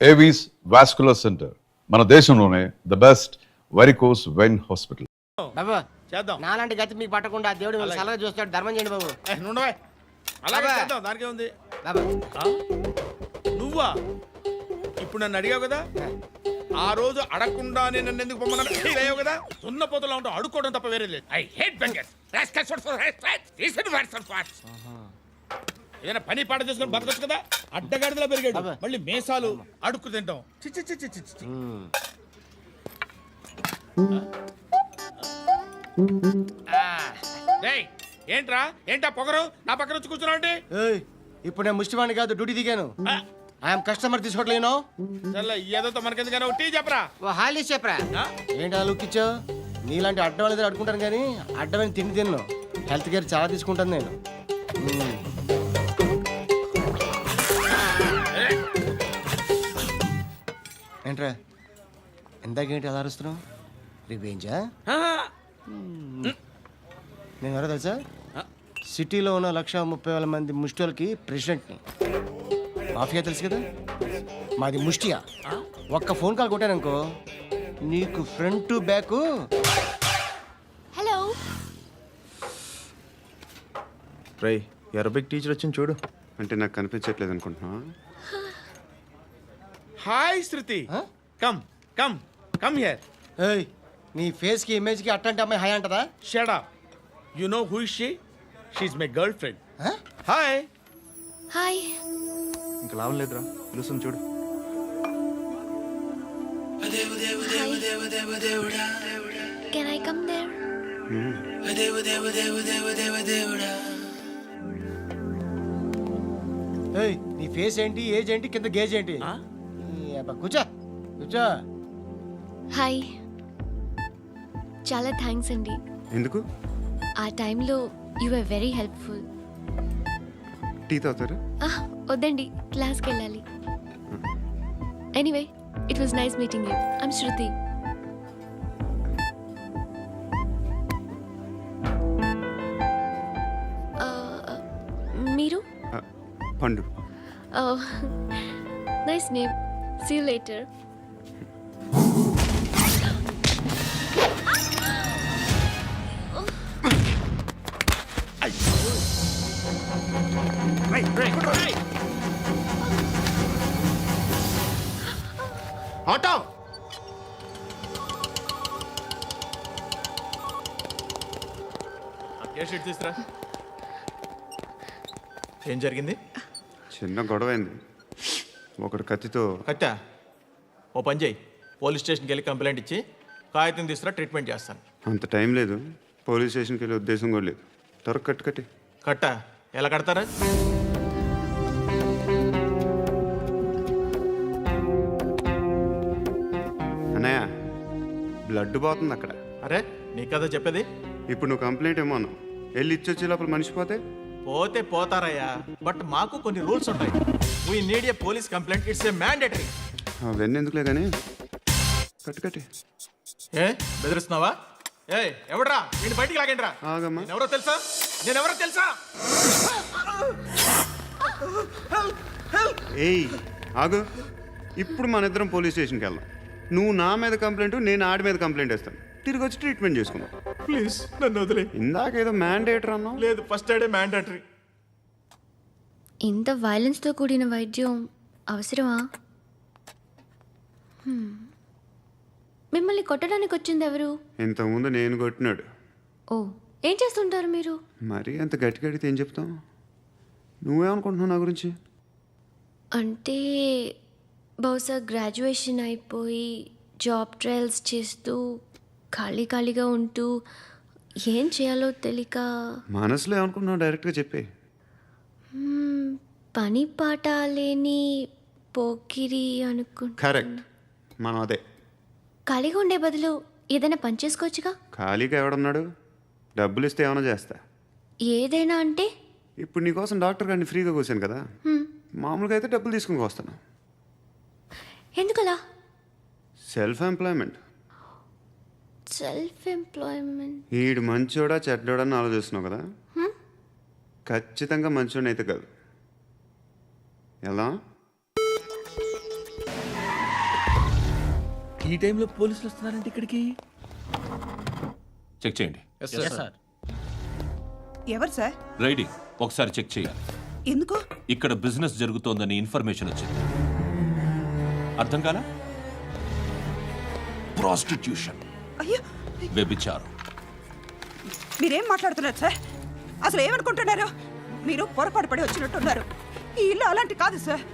Avis vascular centre మన దేశంలోనే the best varicose vein hospital. బాబు చేద్దాం. నాలాంటి గతి మీకు పట్టకుండా దేవుడు మిమ్మల్ని సలహా చూస్తాడు. ధర్మం చేయండి బాబు. నుండవే అలాగే అబ్బా. చేద్దాం, దానికే ఉంది. బాబు నువ్వా ఇప్పుడు నన్ను అడిగావు కదా, ఆ రోజు అడగకుండానే నన్ను ఎందుకు పొమ్మన్నాడు ఫీల్ అయ్యావు కదా. ఉన్న పోతలో ఉంటావు, అడుక్కోవడం తప్ప వేరే లేదు. I hate beggars. Rascals for rascals. Listen words and parts. ఏదైనా పని పాట చేసుకుని బతకొచ్చు కదా. అడ్డగాడిదలా పెరిగాడు, అబ్బా. మళ్ళీ మేసాలు అడుక్కు తింటాం. చి చి చి చి చి చి. డేయ్, ఏంట్రా ఏంటా పొగరు నా పక్కన వచ్చి కూర్చున్నావు అంటే? ఏయ్, ఇప్పుడు నేను ముష్టివాణి కాదు, డ్యూటీ దిగాను. ఐఎమ్ కస్టమర్ తీసుకోవట్లేను. ఏదో మనకెందుకైనా టీ చెప్పరా. ఓ హాలీస్ చెప్పరా. ఆ? ఏంటి అలా లుక్ ఇచ్చావు? నీలాంటి అడ్డం వాళ్ళ అడుకుంటాను కానీ అడ్డమైన తిండి తిన్ను. హెల్త్ కేర్ చాలా తీసుకుంటాను నేను. ఏంట్రా ఎందాకేంటి అలా అరుస్తున్నావు? రివేంజా? నేను ఎవరో తెలుసా? సిటీలో ఉన్న 130,000 మంది ముష్టిలకి ప్రెసిడెంట్ని. మాఫియా తెలుసు కదా, మాది ముష్టియా. ఒక్క ఫోన్ కాల్ కొట్టాననుకో నీకు ఫ్రంట్ టు బ్యాక్. హలో రై అరబిక్ టీచర్ వచ్చింది చూడు. అంటే నాకు కనిపించట్లేదు అనుకుంటున్నా. Hi Shruti, come come come here. ఏయ్, నీ ఫేస్కి ఇమేజ్కి అట్లాంటి అమ్మాయి హాయ్ అంటదా? Shut up. You know who is she? She is my girlfriend. Hi. Hi. ఇంకా లాభం లేదురా, పిలుస్తుంది చూడు. Can I come there? ఏయ్, నీ ఫేస్ ఏంటి, ఏజ్ ఏంటి, కింద గేజ్ ఏంటి? ఈ అబ్బా, కూర్చో కూర్చో. హాయ్. చాలా థ్యాంక్స్ అండి. ఎందుకు? ఆ టైంలో you are very helpful. Tea తాగుతారా? వద్దండి, క్లాస్కి వెళ్ళాలి. Anyway, it was nice meeting you. I'm Shruti. మీరు? Pandu. Nice name. See you later. Auto. ఏ షీట్ తీసురా. ఏం జరిగింది? చిన్న గొడవ అయింది. ఒకడు కత్తితో. కట్టా, ఓ పని చేయి, పోలీస్ స్టేషన్కి వెళ్ళి కంప్లైంట్ ఇచ్చి కాగితం తీసుకురా, ట్రీట్మెంట్ చేస్తాను. అంత టైం లేదు, పోలీస్ స్టేషన్కి వెళ్ళే ఉద్దేశం కూడా లేదు. త్వరగా కట్టి. కట్టా ఎలా కడతారా? అన్నయ్య, బ్లడ్ పోతుంది అక్కడ. అరే నీ కదా చెప్పేది. ఇప్పుడు నువ్వు కంప్లైంట్ ఏమో అన్నావు, వెళ్ళి ఇచ్చొచ్చే లోపల మనిషి పోతే? పోతే పోతారయ్యా, బట్ మాకు కొన్ని రూల్స్ ఉంటాయి. We need a police complaint, it's a mandatory. అవన్నీ ఎందుకులే కానీ కట్టి. ఏ బెదిరిస్తున్నావా? ఏ ఎవడ్రా నేను బయటికి లాగండి రా. ఆగమ్మా. ఎవరో తెలుసా? నేనెవరో తెలుసా? ఏయ్ ఆగు, ఇప్పుడు మన ఇద్దరం పోలీస్ స్టేషన్కి వెళ్దాం. నువ్వు నా మీద కంప్లైంట్, నేను ఆడి మీద కంప్లైంట్ వేస్తాను. తిరిగి వచ్చి ట్రీట్మెంట్ చేసుకుందాం. ప్లీజ్ నన్ను వదిలే. ఇందాకేదో మ్యాండేటర్ అన్నావు. లేదు, ఫస్ట్ ఎయిడే మ్యాండేటరీ. ఇంత వైలెన్స్తో కూడిన వైద్యం అవసరమా? మిమ్మల్ని కొట్టడానికి వచ్చింది ఎవరు? ఇంతకుముందు నేను కొట్టినాడు. ఓ, ఏం చేస్తుంటారు మీరు? మరీ అంత గట్టి గడితే ఏం చెప్తాం? నువ్వేమనుకుంటున్నావు నా గురించి? అంటే బహుశా గ్రాడ్యుయేషన్ అయిపోయి జాబ్ ట్రయల్స్ చేస్తూ ఖాళీగా ఉంటూ ఏం చేయాలో తెలియక. మనసులో ఏమనుకుంటున్నావు డైరెక్ట్గా చెప్పే. పని పాట లేని పోకిరి అనుకుంటా. కరెక్ట్, మనం అదే. ఖాళీగా ఉండే బదులు ఏదైనా పని చేసుకోవచ్చుగా. ఖాళీగా ఎవడన్నాడు? డబ్బులు ఇస్తే ఏమైనా చేస్తా. ఏదైనా అంటే? ఇప్పుడు నీకోసం డాక్టర్ గారిని ఫ్రీగా కూర్చాను కదా, మామూలుగా అయితే డబ్బులు తీసుకుని వస్తాను. ఎందుకలా? Self employment. Self employment. ఈడు మంచోడా చెడ్డోడా అని ఆలోచిస్తున్నావు కదా, ఖచ్చితంగా మంచోడని అయితే కాదు. ఎలా? ఈ టైంలో పోలీసులు వస్తున్నారంటే ఇక్కడికి? చెక్ చేయండి. ఎవరు సార్? రైడింగ్ ఒకసారి చెక్ చేయాలి. ఎందుకు? ఇక్కడ బిజినెస్ జరుగుతోందని ఇన్ఫర్మేషన్ వచ్చింది. అర్థం కాలా? ప్రాస్టిట్యూషన్, అయ్యో, వ్యభిచారం. మీరేం మాట్లాడుతున్నారు సార్? అసలు ఏమనుకుంటున్నారు? మీరు పొరపాటు పడి వచ్చినట్టున్నారు. ఈ ఇల్లు అలాంటి కాదు సార్.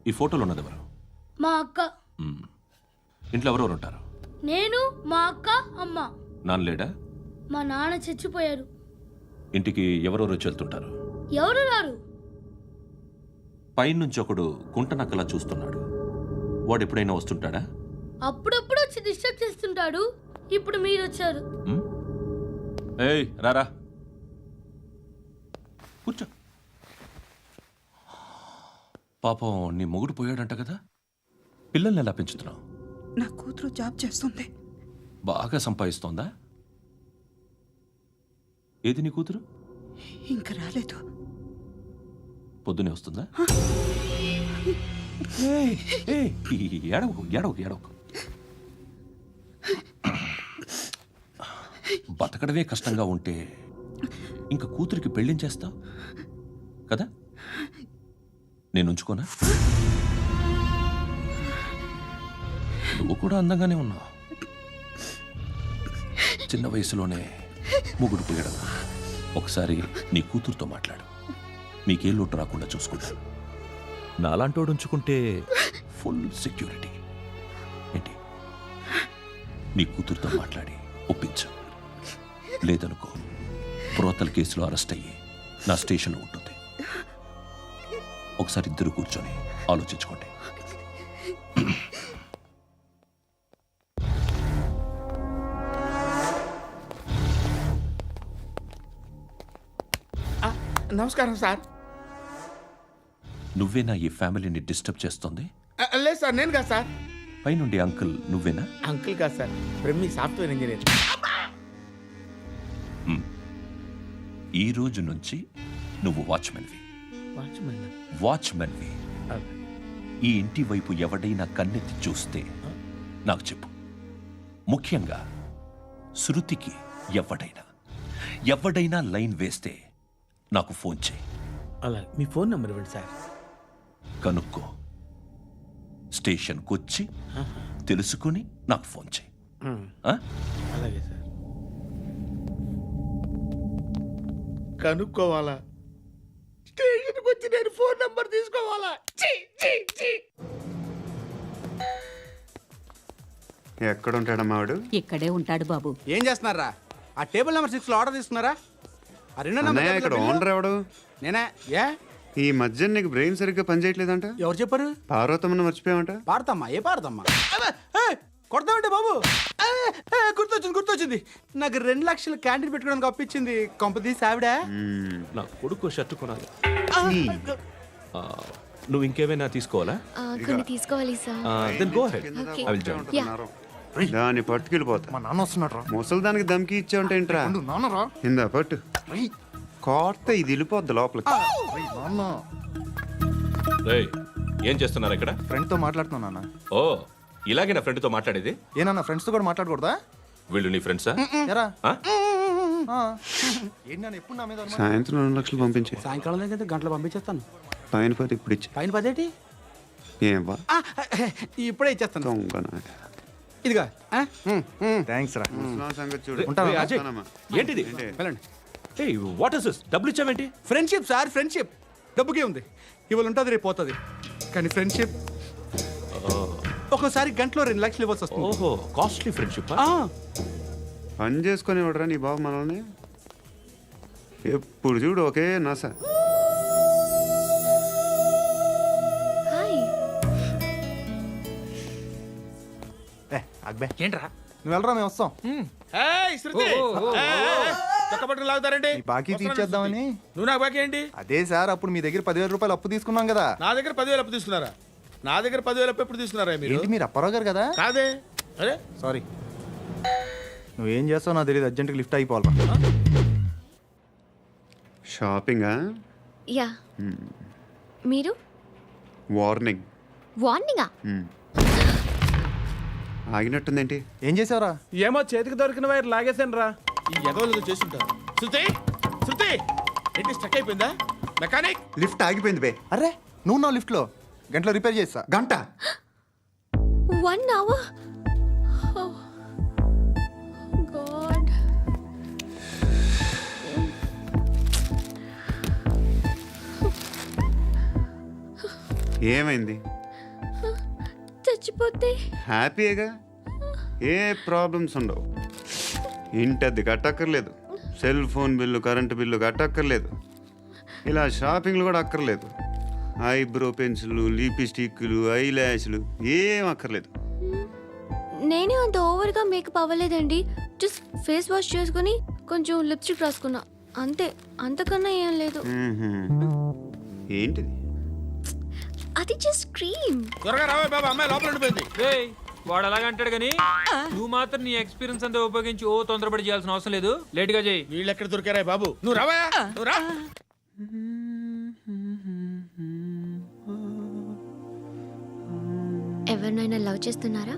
ఈ ఫోటోలో ఉన్నది ఎవరు? మా అక్క. ఇంట్లో ఎవరెవరు ఉంటారు? నేను, మా అక్క, అమ్మ. నాన్న లేడా? మా నాన్న చచ్చిపోయారు. ఇంటికి ఎవరెవరు వచ్చి వెళ్తుంటారు? ఎవరు రారు. పైనుంచి ఒకడు గుంటనక్కలా చూస్తున్నాడు. వాడు ఎప్పుడైనా వస్తుంటాడా? అప్పుడప్పుడు వచ్చి డిస్టర్బ్ చేస్తుంటాడు. ఇప్పుడు మీరు వచ్చారు. ఏయ్ రారా, కూర్చో. పాపం నీ మొగుడు పోయాడంట కదా, పిల్లల్ని ఎలా పెంచుతున్నావు? నా కూతురు జాబ్ చేస్తుంది. బాగా సంపాదిస్తోందా? ఏది నీ కూతురు? ఇంకా రాలేదు. పొద్దునే వస్తుందా? ఏయ్, ఏయ్, ఏడవకు ఏడవకు ఏడవకు. బతకడమే కష్టంగా ఉంటే ఇంకా కూతురికి పెళ్ళించేస్తావు కదా? నేను ఉంచుకోనా? నువ్వు కూడా అందంగానే ఉన్నావు. చిన్న వయసులోనే ముగుడు పోయడం. ఒకసారి నీ కూతురుతో మాట్లాడు. మీకే లోటు రాకుండా చూసుకుంటాను. నాలాంటోడు ఉంచుకుంటే ఫుల్ సెక్యూరిటీ. ఏంటి? నీ కూతురుతో మాట్లాడి ఒప్పించు. లేదనుకో, ప్రోతల కేసులో అరెస్ట్ అయ్యి నా స్టేషన్లో ఉంటుంది. ఒకసారి ఇద్దరు కూర్చొని ఆలోచించుకోండి. నమస్కారం సార్. నువ్వేనా ఈ ఫ్యామిలీని డిస్టర్బ్ చేస్తుంది? లేదు సార్, నేను కాదు సార్. పైనుండి అంకుల్ నువ్వేనా? అంకుల్ కాదు సార్, బ్రహ్మి సాఫ్ట్వేర్ ఇంజనీర్. ఈ రోజు నుంచి నువ్వు వాచ్మెన్వి. వాచ్మెన్వి. ఈ ఇంటి వైపు ఎవడైనా కన్నెత్తి చూస్తే నాకు చెప్పు. ముఖ్యంగా శృతికి ఎవడైనా లైన్ వేస్తే నాకు ఫోన్ చేయి. అలా మీ ఫోన్ నెంబర్ ఇవ్వండి సార్. కనుక్కో, స్టేషన్కి వచ్చి తెలుసుకుని నాకు ఫోన్ చేయి. ఆ? అలాగే సార్. కనుక్కోవాలా? స్టేషన్కి వచ్చి నేను ఫోన్ నంబర్ తీసుకోవాలా? ఎక్కడ ఉంటాడమ్మా వాడు? ఇక్కడే ఉంటాడు బాబు. ఏం చేస్తున్నారా? ఆ టేబుల్ నెంబర్ 6 లో ఆర్డర్ తీసుకున్నారా? ఆ రెండో నెంబర్ అన్నయ్య, ఇక్కడ ఓనర్ ఎవడు? నేనే. ఏ ఈ మధ్య నీకు బ్రెయిన్ సరిగ్గా పనిచేయట్లేదంట. ఎవరు చెప్పారు? పార్వతమ్మను మర్చిపోయావంట. పాడతామ్మా? ఏ పాడతామ్మా? కొడతామంటే బాబు. గుర్తొచ్చింది. నాకు 2 లక్షలు క్యాంటీన్ పెట్టుకోవడానికి అప్పించింది కొంపదీసి ఆవిడ. నా కొడుకు షర్టు కొనాలి. నువ్వు ఇంకేమైనా తీసుకోవాలా? కొన్ని తీసుకోవాలి sir. Then go ahead. Okay. I will join. దాన్ని పట్టుకెళ్ళిపోతా. మా నాన్న వస్తున్నాడు రా. ముసలి దానికి దమ్కి ఇచ్చావంట ఏంట్రా? నాన్నరా. ఇందా పట్టు. కోర్త ఇది వెళ్ళిపోద్ది లోపలికి. రేయ్, ఏం చేస్తున్నారు ఇక్కడ? ఫ్రెండ్ తో మాట్లాడుతున్నా నాన్న. ఓ, ఇలాగే నా ఫ్రెండ్తో మాట్లాడేది? ఏనా ఫ్రెండ్స్ తో కూడా మాట్లాడకూడదా? వీళ్ళు నీ ఫ్రెండ్సా? ఎరా ఆ? ఏంటి నాన్న ఎప్పుడు నా మీద అనుమానం? సాయంత్రం 2 లక్షలు పంపించే. సాయంకాలం దగ్గర గంటలు పంపించేస్తాను. పైన 10 ఇప్పుడు ఇచ్చే. పైన 10 ఏంటి? ఏం వా ఇప్పుడే ఇచ్చేస్తాను. దొంగనా. ఇదిగా థ్యాంక్స్ రా. ముసలాం సంగతి చూడు. ఉంటాను. రేయ్, అజయ్, ఉంటానమ్మా. ఏంటిది? వెళ్ళండి. ఏయ్, వాట్ ఇస్ దిస్? డబ్బులు ఇచ్చావేంటి? Friendship sir, friendship. డబ్బుకే ఉంది. ఇవాళ ఉంటుంది, రేపు పోతుంది. కానీ ఫ్రెండ్షిప్ ఒక్కోసారి గంటలో 2 లక్షలు ఇవ్వాల్సి వస్తుంది. ఓహో, కాస్ట్లీ ఫ్రెండ్షిప్. పని చేసుకొని ఇవ్వడరా నీ బాబు మనల్ని. ఎప్పుడు చూడు ఒకే నాస. హాయ్. అక్బే ఏంట్రా? నువ్వు వెళ్ళరా, మేము వస్తాం. ఏయ్, శృతి! ఏయ్, చొక్కా పట్టుకుని లాగుతారండి? బాకీ తీర్చేద్దామని. నువ్వు నాకు బాకీ ఏంటి? అదే సార్, అప్పుడు మీ దగ్గర 10,000 రూపాయలు అప్పు తీసుకున్నాం కదా. నా దగ్గర 10,000 అప్పు తీసుకున్నారా? నా దగ్గర 10,000 అప్పు ఎప్పుడు తీసుకున్నారా మీరు? ఏంటి, మీరు అప్పారావు గారు కదా? కాదే. అరే సారీ. నువ్వేం చేస్తావు నాకు తెలియదు, అర్జెంట్గా లిఫ్ట్ అయిపోవాలి. షాపింగా యా మీరు వార్నింగ్. వార్నింగా? ఆగినట్టుందేంటి? ఏం చేసావురా? ఏమో చేతికి దొరికిన వైర్ లాగేసాను రా. ఈ ఎగవలు చేస్తుంటారు. శృతి శృతి ఏంటి స్టక్ అయిపోయిందా? మెకానిక్ లిఫ్ట్ ఆగిపోయింది బే. అరే నువ్వు నా లిఫ్ట్లో గంటలో రిపేర్ చేస్తా. గంట 1 hour? Oh, God. ఏమైంది? చచ్చిపోతే హ్యాపీగా, ఏ ప్రాబ్లమ్స్ ఉండవు. ఇంటి అద్దె కట్టక్కర్లేదు, cell phone bill, current bill కట్టక్కర్లేదు, ఇలా షాపింగ్లు కూడా అక్కర్లేదు. ఐబ్రో పెన్సిల్లు, లిప్స్టిక్లు, ఐ ల్యాష్లు ఏం అక్కర్లేదు. నేనే అంత ఓవర్గా మేకప్ అవ్వలేదండి. జస్ట్ ఫేస్ వాష్ చేసుకుని కొంచెం లిప్స్టిక్ రాసుకున్నా అంతే, అంతకన్నా ఏం లేదు. ఏంటిది? అది జస్ట్ క్రీమ్. త్వరగా రావే బాబా, అమ్మాయి లోపల ఉండిపోయింది. వాడు అలాగంటాడు కానీ నువ్వు మాత్రం నీ ఎక్స్పీరియన్స్ అంతా ఉపయోగించి ఓ తొందరపడి చేయాల్సిన అవసరం లేదు. లేట్ గా చేయి. వీళ్ళు ఎక్కడ దొరికారా బాబు? నువ్వు రావా, నువ్వు రా. ఎవరినైనా లవ్ చేస్తున్నారా?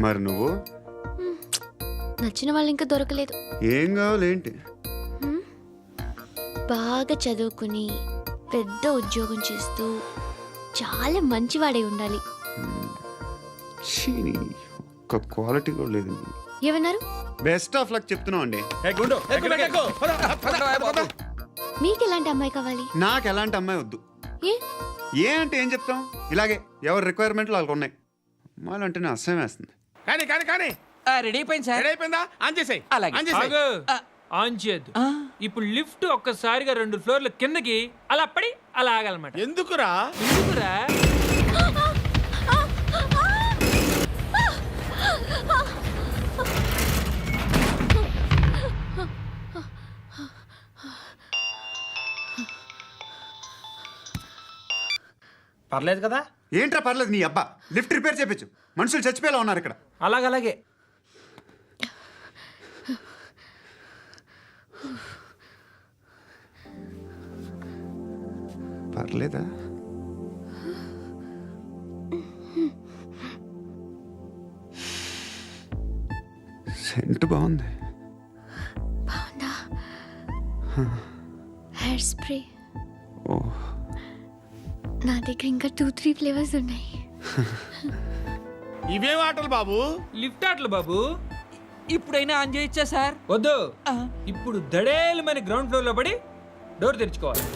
మరి నువ్వు? నచ్చిన వాళ్ళు ఇంకా దొరకలేదు. ఏం కావాలి ఏంటి? బాగా చదువుకుని పెద్ద ఉద్యోగం చేస్తూ చాలా మంచివాడై ఉండాలి. ఒక్క క్వాలిటీ కూడా లేదు. ఏమన్నారు? బెస్ట్ ఆఫ్ లక్ చెప్తున్నావు అండి. ఏ గుండు, ఎక్కు, ఎక్కు. పద, పద, పద. మీకు ఎలాంటి అమ్మాయి కావాలి? నాకు ఎలాంటి అమ్మాయి వద్దు. ఏ ఏ అంటే ఏం చెప్తాం, ఇలాగే ఎవరి రిక్వైర్మెంట్లు వాళ్ళకు ఉన్నాయి. అమ్మాయిలు అంటేనే అసహ్యం వేస్తుంది. కానీ కానీ కానీ రెడీ అయిపోయింది సార్. రెడీ అయిపోయిందా? ఆన్ చేసేయ్. అలాగే. ఆన్ చేసేయ్. ఆన్ చేయద్దు. ఇప్పుడు లిఫ్ట్ ఒక్కసారిగా 2 ఫ్లోర్ల కిందకి అలా పడి అలా ఆగాలన్నమాట. ఎందుకురా? ఎందుకురా? పర్లేదు కదా? ఏంట్రా పర్లేదు నీ అబ్బా. లిఫ్ట్ రిపేర్ చేయించు, మనుషులు చచ్చిపోయేలా ఉన్నారు ఇక్కడ. అలాగలాగే. పర్లేదా? సెంట్ బాగుంది. బాగుందా? Hair spray. ఓ, నా దగ్గర ఇంకా 2-3 ఫ్లేవర్స్ ఉన్నాయి. ఇవేం ఆటలు బాబు? లిఫ్ట్ ఆటలు బాబు. ఇప్పుడైనా ఆన్ చేయొచ్చా సార్? వద్దు. ఇప్పుడు దడేలు మన గ్రౌండ్ ఫ్లోర్ లో పడి డోర్ తెరుచుకోవాలి.